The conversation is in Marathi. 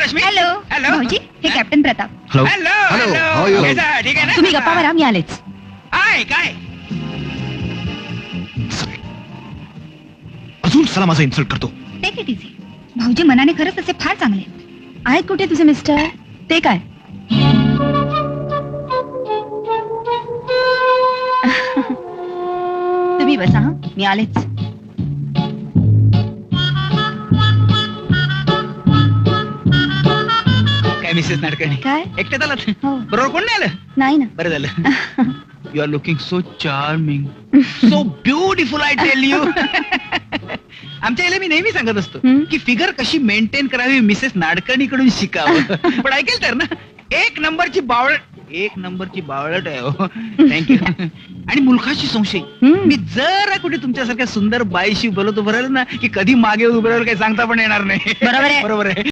रश्मी. Hello hello. भाऊजी, हे captain Pratap. Hello hello hello hello. how are you? कैसा? ठीक आहे ना? तुम्ही गप्पा मारा, मी आलेच. काय काय अजून साला माझा इन्सल्ट करतो. Take it easy. भाऊजी मनाने खरंच तसे फार चांगले आहेत. कुठे तुझे मिस्टर? ते काय? तुम्ही बसा, हा मी आलेच. काय मिसेस नाडकर्णी? काय? एकट्यात आलात? हो. बरोबर कोण नाही आलं? नाही ना. बरं झालं. You are looking so charming, so beautiful, I tell you. आमच्या याला मी नेहमी सांगत असतो हं? की फिगर कशी मेंटेन करावी मिसेस नाडकर्णी कडून शिकावं. पण ऐकेल तर ना, एक नंबरची बावळट आहे हो. थँक्यू. आणि मुलखाची संशय. हं. मी जर कुठे तुमच्यासारख्या सुंदर बाईशी बोलतो बरं ना, की कधी मागे उभं राहिलं काही सांगता पण येणार नाही. बरोबर आहे. बरोबर आहे.